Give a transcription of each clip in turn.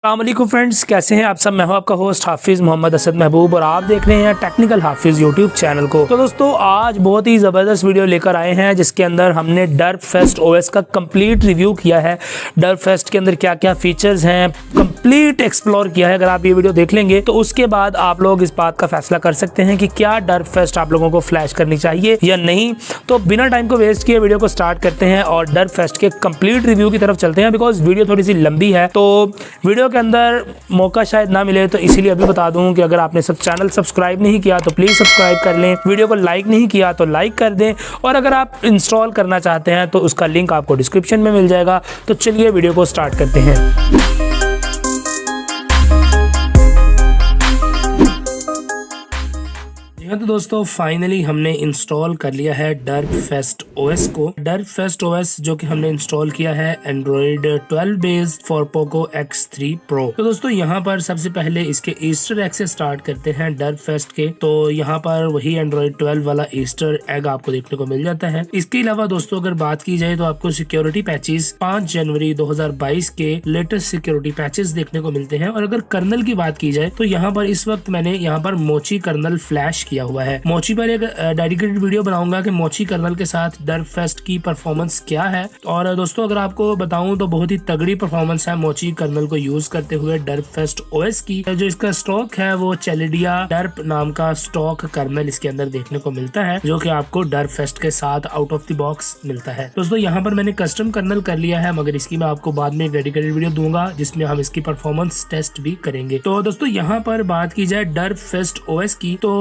अस्सलामुअलैकुम फ्रेंड्स, कैसे हैं आप सब। मैं हूं आपका होस्ट हाफिज़ मोहम्मद असद महबूब और आप देख रहे हैं टेक्निकल हाफिज़ यूट्यूब चैनल को। तो दोस्तों आज बहुत ही ज़बरदस्त वीडियो लेकर आए हैं जिसके अंदर हमने डर्ब फेस्ट ओएस का कंप्लीट रिव्यू किया है। डर्ब फेस्ट के अंदर क्या क्या फीचर्स हैं कंप्लीट एक्सप्लोर किया है। अगर आप ये वीडियो देख लेंगे तो उसके बाद आप लोग इस बात का फैसला कर सकते हैं कि क्या डर्ब फेस्ट आप लोगों को फ्लैश करनी चाहिए या नहीं। तो बिना टाइम को वेस्ट किए वीडियो को स्टार्ट करते हैं और डर्ब फेस्ट के कंप्लीट रिव्यू की तरफ चलते हैं। बिकॉज वीडियो थोड़ी सी लंबी है तो वीडियो के अंदर मौका शायद ना मिले, तो इसीलिए अभी बता दूं कि अगर आपने सब चैनल सब्सक्राइब नहीं किया तो प्लीज़ सब्सक्राइब कर लें, वीडियो को लाइक नहीं किया तो लाइक कर दें और अगर आप इंस्टॉल करना चाहते हैं तो उसका लिंक आपको डिस्क्रिप्शन में मिल जाएगा। तो चलिए वीडियो को स्टार्ट करते हैं। तो दोस्तों फाइनली हमने इंस्टॉल कर लिया है डर्ब फेस्ट ओएस को। डर्ब फेस्ट ओएस जो कि हमने इंस्टॉल किया है Android 12 based for Poco X3 Pro। तो दोस्तों यहाँ पर सबसे पहले इसके ईस्टर एग से स्टार्ट करते हैं डर्ब फेस्ट के। तो यहाँ पर वही एंड्रॉइड 12 वाला ईस्टर एग आपको देखने को मिल जाता है। इसके अलावा दोस्तों अगर बात की जाए तो आपको सिक्योरिटी पैचेस 5 जनवरी 2022 के लेटेस्ट सिक्योरिटी पैचेस देखने को मिलते हैं। और अगर कर्नल की बात की जाए तो यहाँ पर इस वक्त मैंने यहाँ पर मोची कर्नल फ्लैश किया हुआ है। मोची पर एक डेडिकेटेड वीडियो बनाऊंगा कि मोची कर्नल के साथ डर्ब फेस्ट की परफॉर्मेंस क्या है। और दोस्तों अगर आपको बताऊं तो बहुत ही तगड़ी परफॉर्मेंस है मोची कर्नल को यूज करते हुए डर्ब फेस्ट ओएस की। जो इसका स्टॉक है वो चेलिडिया डर्ब नाम का स्टॉक कर्नल इसके अंदर देखने को मिलता है जो कि आपको डर्ब फेस्ट के साथ आउट ऑफ द बॉक्स मिलता है। दोस्तों यहाँ पर मैंने कस्टम कर्नल कर लिया है, मगर इसकी मैं आपको बाद में एक डेडिकेटेड वीडियो दूंगा जिसमें हम इसकी परफॉर्मेंस टेस्ट भी करेंगे। तो दोस्तों यहाँ पर बात की जाए डर्ब फेस्ट ओएस की तो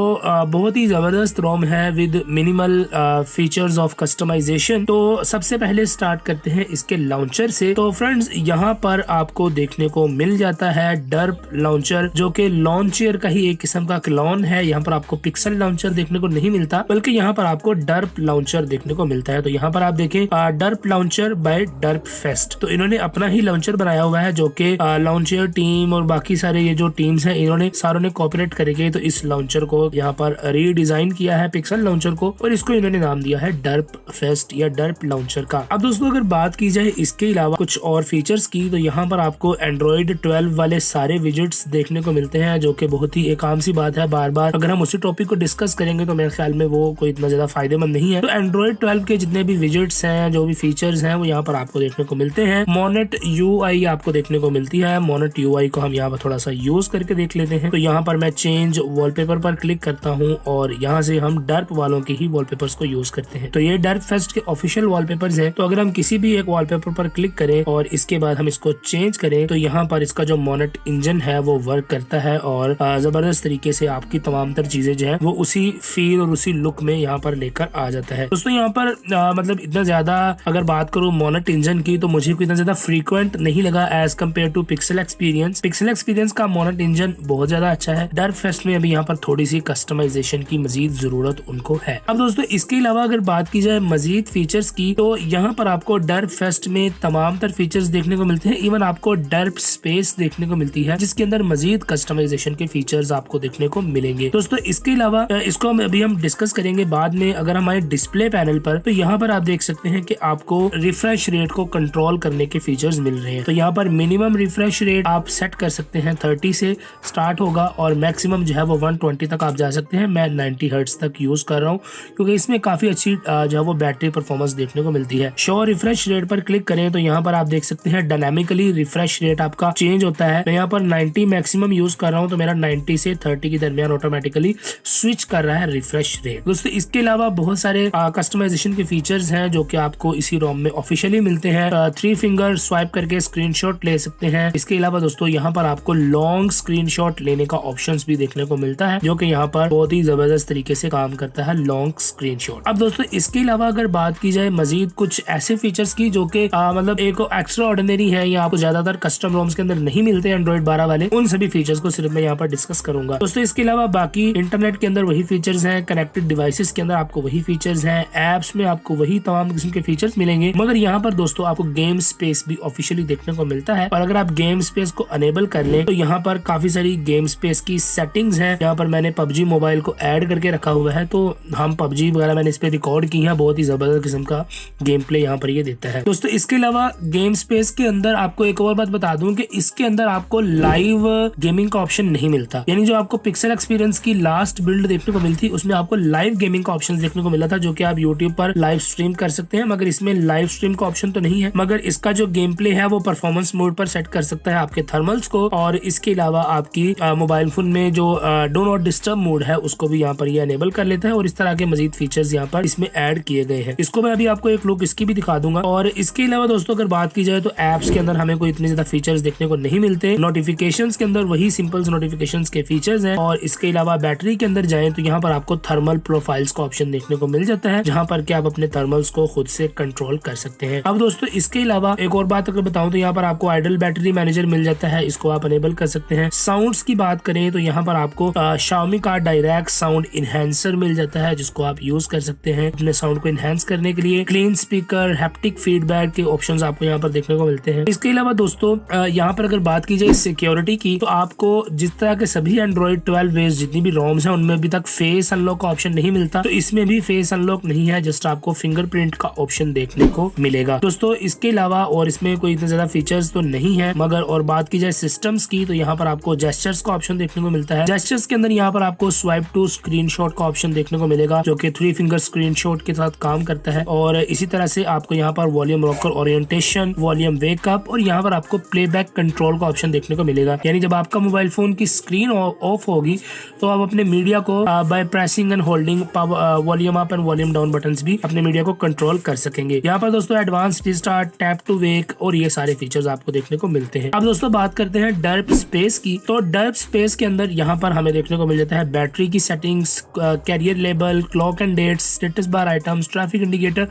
बहुत ही जबरदस्त रोम है with minimal features of customization. तो सबसे पहले स्टार्ट करते हैं इसके लॉन्चर से। तो फ्रेंड्स यहाँ पर आपको देखने को मिल जाता है डर्ब लॉन्चर जो कि लॉन्चर का ही एक किस्म का क्लोन है। यहाँ पर आपको पिक्सल लॉन्चर देखने को नहीं मिलता बल्कि यहाँ पर आपको डर्ब लॉन्चर देखने को मिलता है। तो यहाँ पर आप देखें डर्ब लॉन्चर बाय डर्ब फेस्ट। तो इन्होंने अपना ही लॉन्चर बनाया हुआ है जो कि लॉन्चर टीम और बाकी सारे ये जो टीम्स हैं इन्होंने सारों ने कॉपीराइट करके तो इस लॉन्चर को यहाँ पर रीडिजाइन किया है पिक्सल लॉन्चर को और इसको इन्होंने नाम दिया है डर्ब फेस्ट या डर्ब लॉन्चर का। अब दोस्तों अगर बात की जाए इसके अलावा कुछ और फीचर्स की तो यहाँ पर आपको एंड्रॉइड 12 वाले सारे विजेट्स देखने को मिलते हैं जो कि बहुत ही एक आम सी बात है। बार बार अगर हम उसी टॉपिक को डिस्कस करेंगे तो मेरे ख्याल में वो कोई इतना ज्यादा फायदेमंद नहीं है। तो एंड्रॉइड 12 के जितने भी विजेट्स हैं जो भी फीचर्स हैं वो यहाँ पर आपको देखने को मिलते हैं। मोनेट UI आपको देखने को मिलती है। मोनेट UI को हम यहाँ पर थोड़ा सा यूज करके देख लेते हैं। तो यहाँ पर मैं चेंज वॉलपेपर पर क्लिक करता हूँ और यहाँ से हम डर्ब वालों के ही वॉलपेपर्स को यूज करते हैं। तो ये डर्ब फेस्ट के ऑफिशियल वॉलपेपर्स हैं। तो अगर हम किसी भी एक वॉलपेपर पर क्लिक करें और इसके बाद हम इसको चेंज करें तो यहाँ पर इसका जो मोनेट इंजन है वो वर्क करता है और जबरदस्त तरीके से आपकी तमाम तर चीजें जो है वो उसी फील और उसी लुक में यहाँ पर लेकर आ जाता है। दोस्तों यहाँ पर मतलब इतना ज्यादा अगर बात करूँ मोनेट इंजन की तो मुझे इतना ज्यादा फ्रीक्वेंट नहीं लगा as compare to pixel experience. Pixel experience का मोनेट इंजन बहुत ज्यादा अच्छा है। डर्ब फेस्ट में अभी यहाँ पर थोड़ी सी कस्टमाइजेशन की मजीद जरूरत उनको है। अब दोस्तों इसके अलावा अगर बात की जाए मजीद फीचर्स की तो यहाँ पर आपको डर्ब फेस्ट में तमाम तर फीचर्स देखने को मिलते हैं। इवन आपको डर्ब स्पेस देखने को मिलती है जिसके अंदर मजीद कस्टमाइजेशन के फीचर्स आपको देखने को मिलेंगे। दोस्तों इसके अलावा इसको अभी हम डिस्कस करेंगे बाद में। अगर हमारे डिस्प्ले पैनल पर तो यहाँ पर आप देख सकते हैं कि आपको रिफ्रेश रेट को कंट्रोल करने के फीचर्स मिल रहे हैं। तो यहाँ पर मिनिमम रिफ्रेश रेट आप सेट कर सकते हैं 30 से स्टार्ट होगा और मैक्सिमम जो है वो 120 तक आप जा सकते हैं। मैं 90 हर्ट्ज तक यूज कर रहा हूँ क्योंकि इसमें काफी अच्छी जो है वो बैटरी परफॉर्मेंस देखने को मिलती है। शो रिफ्रेश रेट पर क्लिक करें तो यहाँ पर आप देख सकते हैं डायनामिकली रिफ्रेश रेट आपका चेंज होता है। मैं यहाँ पर 90 मैक्सिमम यूज कर रहा हूँ तो मेरा 90 से 30 के दरमियान ऑटोमेटिकली स्विच कर रहा है रिफ्रेश रेट। दोस्तों इसके अलावा बहुत सारे कस्टमाइजेशन के फीचर्स हैं जो कि आपको इसी रोम में ऑफिशियली मिलते हैं। 3 फिंगर स्वाइप करके स्क्रीनशॉट ले सकते हैं। इसके अलावा दोस्तों यहाँ पर आपको लॉन्ग स्क्रीनशॉट लेने का ऑप्शन भी देखने को मिलता है जो कि यहाँ पर बहुत ही जबरदस्त तरीके से काम करता है लॉन्ग स्क्रीनशॉट। अब दोस्तों इसके अलावा अगर बात की जाए मजीद कुछ ऐसे फीचर्स की जो कि मतलब एक एक्स्ट्रा ऑर्डिनरी है या आपको ज्यादातर कस्टम रोम्स के अंदर नहीं मिलते एंड्रॉइड 12 वाले, उन सभी फीचर्स को सिर्फ मैं यहाँ पर डिस्कस करूंगा। दोस्तों इसके अलावा बाकी इंटरनेट के अंदर वही फीचर्स हैं, कनेक्टेड डिवाइसेस के अंदर आपको वही फीचर्स हैं, एप्स में आपको वही तमाम किस्म के फीचर्स मिलेंगे। मगर यहाँ पर दोस्तों आपको गेम स्पेस भी ऑफिशियली देखने को मिलता है और अगर आप गेम स्पेस को अनेबल कर लें तो यहाँ पर काफी सारी गेम स्पेस की सेटिंग्स हैं। यहाँ पर मैंने PUBG मोबाइल को ऐड करके रखा हुआ है। तो हम पबजी वगैरह मैंने इस पे रिकॉर्ड की है, बहुत ही जबरदस्त किस्म का गेम प्ले यहाँ पर ये देता है दोस्तों। इसके अलावा गेम स्पेस के अंदर आपको एक और बात बता दूं कि इसके अंदर आपको लाइव गेमिंग का ऑप्शन नहीं मिलता, यानी जो आपको पिक्सल एक्सपीरियंस की लास्ट बिल्ड देखने को मिलती उसमें आपको लाइव गेमिंग का ऑप्शन देखने को मिला था, जो कि आप यूट्यूब पर लाइव स्ट्रीम कर सकते हैं, मगर इसमें लाइव स्ट्रीम का ऑप्शन तो नहीं है। मगर इसका जो गेम प्ले है वो परफॉर्मेंस मोड पर सेट कर सकता है आपके थर्मल्स को, और इसके अलावा आपकी मोबाइल फोन में जो डू नॉट डिस्टर्ब मोड है उसको भी यहाँ पर ये अनेबल कर लेता है, और इस तरह के मजीद फीचर्स यहाँ पर इसमें ऐड किए गए हैं। इसको मैं अभी आपको एक लुक इसकी भी दिखा दूंगा। और इसके अलावा दोस्तों अगर बात की जाए तो एप्स के अंदर हमें कोई इतने ज्यादा फीचर्स देखने को नहीं मिलते। नोटिफिकेशंस के अंदर वही सिंपल नोटिफिकेशंस के फीचर्स हैं, और इसके अलावा बैटरी के अंदर जाएं तो यहाँ पर आपको थर्मल प्रोफाइल्स का ऑप्शन देखने को मिल जाता है, जहाँ पर कि आप अपने थर्मल्स को खुद से कंट्रोल कर सकते हैं। अब दोस्तों इसके अलावा एक और बात अगर बताऊं तो यहाँ पर आपको आइडल बैटरी मैनेजर मिल जाता है, इसको आप अनेबल कर सकते हैं। साउंड्स की बात करें तो यहाँ पर आपको Xiaomi का डायरेक्ट साउंड इनहेंसर मिल जाता है, जिसको आप यूज कर सकते हैं अपने साउंड को इनहेंस करने के लिए। क्लीन स्पीकर, हैप्टिक फीडबैक के ऑप्शंस आपको यहाँ पर देखने को मिलते हैं। इसके अलावा दोस्तों यहाँ पर अगर बात की जाए सिक्योरिटी की, तो आपको जिस तरह के सभी एंड्रॉइड 12 बेस्ड जितनी भी रोम्स हैं उनमें अभी तक फेस अनलॉक का ऑप्शन नहीं मिलता, तो इसमें भी फेस अनलॉक नहीं है, जस्ट आपको फिंगरप्रिंट का ऑप्शन देखने को मिलेगा दोस्तों। इसके अलावा और इसमें कोई इतने ज्यादा फीचर्स तो नहीं है, मगर और बात की जाए सिस्टम्स की तो यहाँ पर आपको जेस्चर्स का ऑप्शन देखने को मिलता है। जेस्चर्स के अंदर यहाँ पर आपको स्वाइप टू स्क्रीनशॉट का ऑप्शन देखने को मिलेगा, जो कि 3 फिंगर स्क्रीनशॉट के साथ काम करता है। और इसी तरह से आपको यहाँ पर volume rocker orientation, volume wake up, और यहाँ पर आपको प्लेबैक कंट्रोल का ऑप्शन देखने को मिलेगा, यानी जब आपका मोबाइल फोन की स्क्रीन ऑफ होगी तो आप अपने मीडिया को by pressing and holding volume up and volume down buttons भी अपने मीडिया को कंट्रोल कर सकेंगे। यहाँ पर दोस्तों advance restart, tap to wake और ये सारे फीचर्स आपको देखने को मिलते हैं। अब दोस्तों बात करते हैं डर्प स्पेस की, तो डर्प स्पेस के अंदर यहाँ पर हमें देखने को मिल जाता है बैटरी की settings, carrier label, clock and date, status bar items, traffic indicator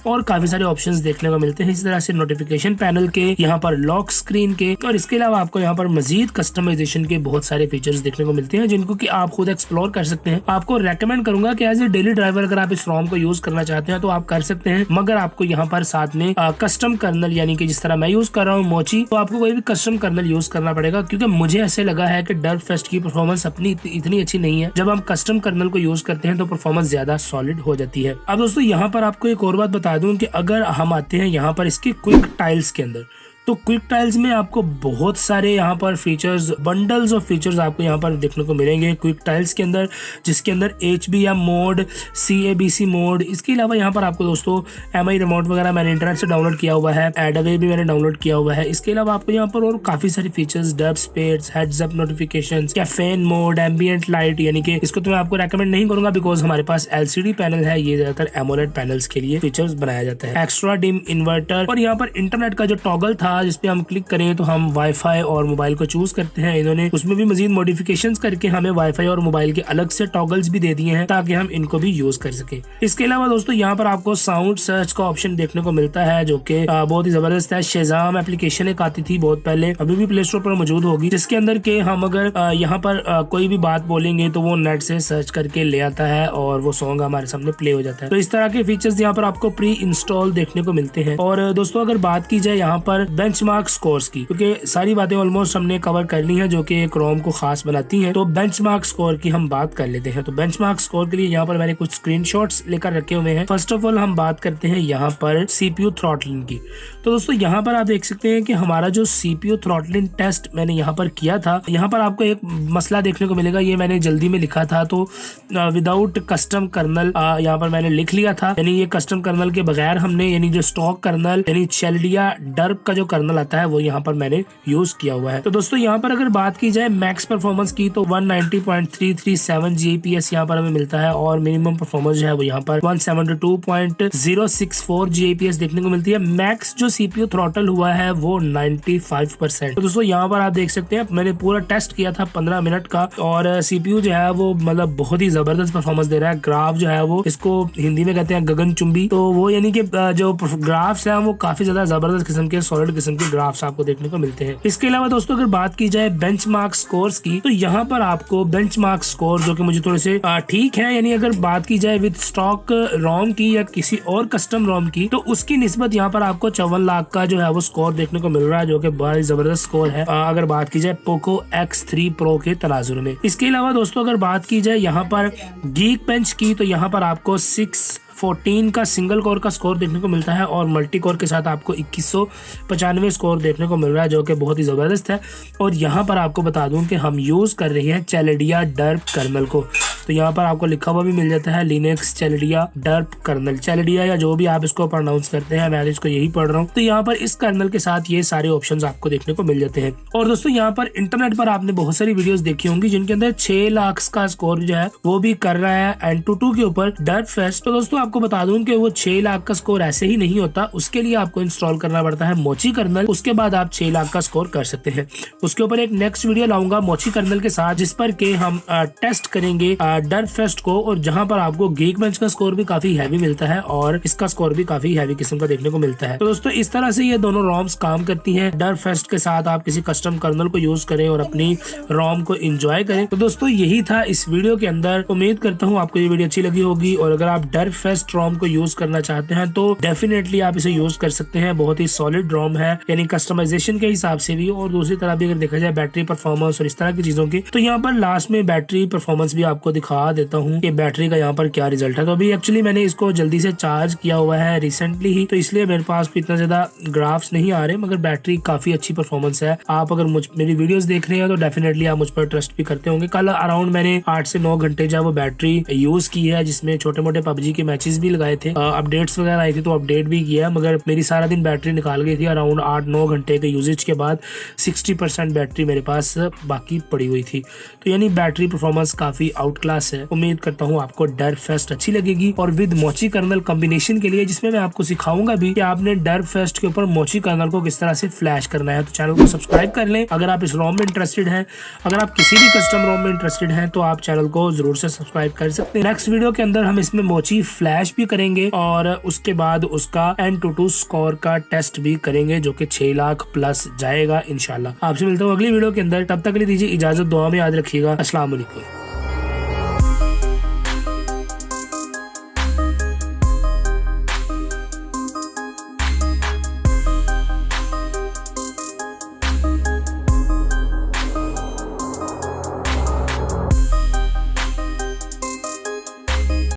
और काफी सारे ऑप्शंस देखने को मिलते हैं। इस तरह से नोटिफिकेशन पैनल के, यहाँ पर लॉक स्क्रीन के, और इसके अलावा आपको यहाँ पर मजीद कस्टमाइजेशन के बहुत सारे फीचर्स देखने को मिलते हैं, जिनको कि आप खुद एक्सप्लोर कर सकते हैं। आपको रेकमेंड करूंगा कि एज ए डेली ड्राइवर अगर आप इस रोम को यूज करना चाहते हैं तो आप कर सकते हैं, मगर आपको यहाँ पर साथ में कस्टम कर्नल, यानी कि जिस तरह मैं यूज कर रहा हूँ मोची, तो आपको कोई भी कस्टम कर्नल यूज करना पड़ेगा, क्योंकि मुझे ऐसे लगा है कि डर्प फेस्ट की परफॉर्मेंस अपनी इतनी अच्छी नहीं है। जब हम कस्टम कर्नल को यूज करते हैं तो परफॉर्मेंस ज्यादा सॉलिड हो जाती है। अब दोस्तों यहाँ पर आपको एक और बात बता दूं कि अगर हम आते हैं यहाँ पर इसके क्विक टाइल्स के अंदर, तो क्विक टाइल्स में आपको बहुत सारे यहाँ पर फीचर्स, बंडल्स ऑफ फीचर्स आपको यहाँ पर देखने को मिलेंगे क्विक टाइल्स के अंदर, जिसके अंदर HBM मोड, CABC मोड, इसके अलावा यहाँ पर आपको दोस्तों MI रिमोट वगैरह मैंने इंटरनेट से डाउनलोड किया हुआ है, एडवे भी मैंने डाउनलोड किया हुआ है। इसके अलावा आपको यहाँ पर और काफी सारे फीचर्स, डर्प space, heads up notifications, caffeine mode, ambient light, यानी कि इसको तो मैं आपको रेकमेंड नहीं करूंगा बिकॉज हमारे पास LCD पैनल है, ये ज्यादातर एमोलेड पैनल्स के लिए फीचर्स बनाया जाता है। एक्स्ट्रा डिम इन्वर्टर, और यहाँ पर इंटरनेट का जो टॉगल था जिसपे हम क्लिक करें तो हम वाईफाई और मोबाइल को चूज करते हैं, इन्होंने उसमें भी मजीद मॉडिफिकेशंस करके हमें वाईफाई और मोबाइल के अलग से टॉगल्स भी दे दिए हैं ताकि हम इनको भी यूज कर सके। इसके अलावा दोस्तों यहाँ पर आपको साउंड सर्च का ऑप्शन देखने को मिलता है, जो कि बहुत ही जबरदस्त है। शेज़ाम एप्लीकेशन एक आती थी बहुत पहले, अभी भी प्ले स्टोर पर मौजूद होगी, जिसके अंदर के हम अगर यहाँ पर कोई भी बात बोलेंगे तो वो नेट से सर्च करके ले आता है और वो सॉन्ग हमारे सामने प्ले हो जाता है। तो इस तरह के फीचर्स यहाँ पर आपको प्री इंस्टॉल देखने को मिलते हैं। और दोस्तों अगर बात की जाए यहाँ पर बेंचमार्क स्कोर्स की, क्योंकि सारी बातें ऑलमोस्ट हमने कवर कर ली हैं जो कि एक रोम को खास बनाती हैं, तो बेंचमार्क स्कोर की हम बात कर लेते हैं। तो बेंचमार्क स्कोर के लिए यहाँ पर मैंने कुछ स्क्रीनशॉट्स लेकर रखे हुए हैं। फर्स्ट ऑफ ऑल हम बात करते हैं यहाँ पर CPU थ्रॉटलिंग की। तो दोस्तों यहाँ पर आप देख सकते हैं कि हमारा जो CPU थ्रॉटलिंग टेस्ट मैंने यहाँ पर किया था, यहाँ पर आपको एक मसला देखने को मिलेगा, ये मैंने जल्दी में लिखा था तो विदाउट कस्टम कर्नल यहाँ पर मैंने लिख लिया था, यानी ये कस्टम कर्नल के बगैर हमने, यानी जो स्टॉक कर्नल यानी शेल्डिया डर्प का जो कर्नल आता है वो यहाँ पर मैंने यूज किया हुआ है। तो दोस्तों यहाँ पर अगर बात की जाए मैक्स परफॉर्मेंस की तो 190.337 GPS यहाँ पर हमें मिलता है, और मिनिमम परफॉर्मेंस जो है वो यहाँ पर 172.064 GPS देखने को मिलती है। मैक्स जो CPU थ्रॉटल हुआ है वो 95%। तो दोस्तों यहाँ पर आप देख सकते हैं मैंने पूरा टेस्ट किया था 15 मिनट का, और CPU जो है वो मतलब बहुत ही जबरदस्त परफॉर्मेंस दे रहा है। ग्राफ जो है वो, इसको हिंदी में कहते हैं गगन चुंबी, तो वो यानी कि जो ग्राफ्स हैं वो काफी ज्यादा जबरदस्त किस्म के, सॉलिड किस्म के ग्राफ्स आपको देखने को मिलते हैं। इसके अलावा दोस्तों अगर बात की जाए बेंचमार्क स्कोर्स की, तो यहाँ पर आपको बेंचमार्क स्कोर जो कि मुझे थोड़े से ठीक है, यानी अगर बात की जाए विद स्टॉक रोम की या किसी और कस्टम रोम की, तो उसकी निस्बत यहाँ पर आपको 54 लाख का जो है वो स्कोर देखने को मिल रहा है, जो कि बड़ा जबरदस्त स्कोर है अगर बात की जाए पोको X3 Pro के तनाजुर में। इसके अलावा दोस्तों अगर बात की जाए यहाँ पर Geekbench की, तो यहाँ पर आपको 614 का सिंगल कोर का स्कोर देखने को मिलता है और मल्टी कोर के साथ आपको 2195 स्कोर देखने को मिल रहा है, जो कि बहुत ही ज़बरदस्त है। और यहाँ पर आपको बता दूं कि हम यूज़ कर रहे हैं चैलेडिया डर्प कर्नल को, तो यहाँ पर आपको लिखा हुआ भी मिल जाता है लिनक्स चैलेडिया डर्प कर्नल, चैलेडिया या जो भी आप इसको प्रोनाउंस करते हैं, मैं इसको यही पढ़ रहा हूँ। तो यहाँ पर इस कर्नल के साथ ये सारे ऑप्शंस आपको देखने को मिल जाते हैं। और दोस्तों यहाँ पर इंटरनेट पर आपने बहुत सारी वीडियोस देखी होंगी जिनके अंदर 6 लाख का स्कोर जो है वो भी कर रहा है एंटूटू के ऊपर डर्प फेस्ट। तो दोस्तों आपको बता दूं कि वो 6 लाख का स्कोर ऐसे ही नहीं होता, उसके लिए आपको इंस्टॉल करना पड़ता है मोची कर्नल, उसके बाद आप 6 लाख का स्कोर कर सकते हैं। उसके ऊपर एक नेक्स्ट वीडियो लाऊंगा मोची कर्नल के साथ, जिस पर के हम टेस्ट करेंगे डर्प फेस्ट को, और जहां पर आपको Geekbench का स्कोर भी काफी हैवी मिलता है और इसका स्कोर भी काफी हैवी किस्म का देखने को मिलता है। तो दोस्तों इस तरह से ये दोनों रोम्स काम करती हैं। डर्प फेस्ट के साथ आप किसी कस्टम कर्नल को यूज करें और अपनी रोम को एंजॉय करें। तो दोस्तों यही था इस वीडियो के अंदर। उम्मीद करता हूँ आपको ये वीडियो अच्छी लगी होगी, और अगर आप डर्प फेस्ट रोम को यूज करना चाहते हैं तो डेफिनेटली आप इसे यूज कर सकते हैं। बहुत ही सॉलिड रोम है, यानी कस्टमाइजेशन के हिसाब से भी, और दूसरी तरह भी अगर देखा जाए बैटरी परफॉर्मेंस और इस तरह की चीजों की। तो यहाँ पर लास्ट में बैटरी परफॉर्मेंस भी आपको दिखा देता हूँ कि बैटरी का यहाँ पर क्या रिजल्ट है। तो अभी एक्चुअली मैंने इसको जल्दी से चार्ज किया हुआ है रिसेंटली ही, तो इसलिए मेरे पास इतना ज्यादा ग्राफ्स नहीं आ रहे, मगर बैटरी काफी अच्छी परफॉर्मेंस है। आप अगर मेरी वीडियोस देख रहे हैं तो डेफिनेटली आप मुझ पर ट्रस्ट भी करते होंगे। कल अराउंड मैंने 8 से 9 घंटे जो वो बैटरी यूज की है, जिसमें छोटे मोटे PUBG के मैचेस भी लगाए थे, अपडेट्स वगैरह आई थी तो अपडेट भी किया, मगर मेरी सारा दिन बैटरी निकाल गई थी। अराउंड 8-9 घंटे के यूजेज के बाद 60% बैटरी मेरे पास बाकी पड़ी हुई थी। तो यानी बैटरी परफॉर्मेंस काफी आउट क्लास है। उम्मीद करता हूँ आपको डर्प फेस्ट अच्छी लगेगी, और विद मोची कर्नल कॉम्बिनेशन के लिए, जिसमें मैं आपको सिखाऊंगा भी कि आपने डर्प फेस्ट के ऊपर मोची कर्नल को किस तरह से फ्लैश करना है। तो चैनल को सब्सक्राइब कर लें अगर आप इस रोम में इंटरेस्टेड हैं। अगर आप किसी भी कस्टम रोम में इंटरेस्टेड हैं तो आप चैनल को जरूर से सब्सक्राइब कर सकते हैं। नेक्स्ट वीडियो के अंदर हम इसमें मोची फ्लैश भी करेंगे और उसके बाद उसका Antutu स्कोर का टेस्ट भी करेंगे, जो कि 6 लाख प्लस जाएगा इंशाल्लाह। आपसे मिलता हूँ अगली वीडियो के अंदर, तब तक के लिए दीजिए इजाजत, दुआ में याद रखिएगा। अस्सलाम वालेकुम।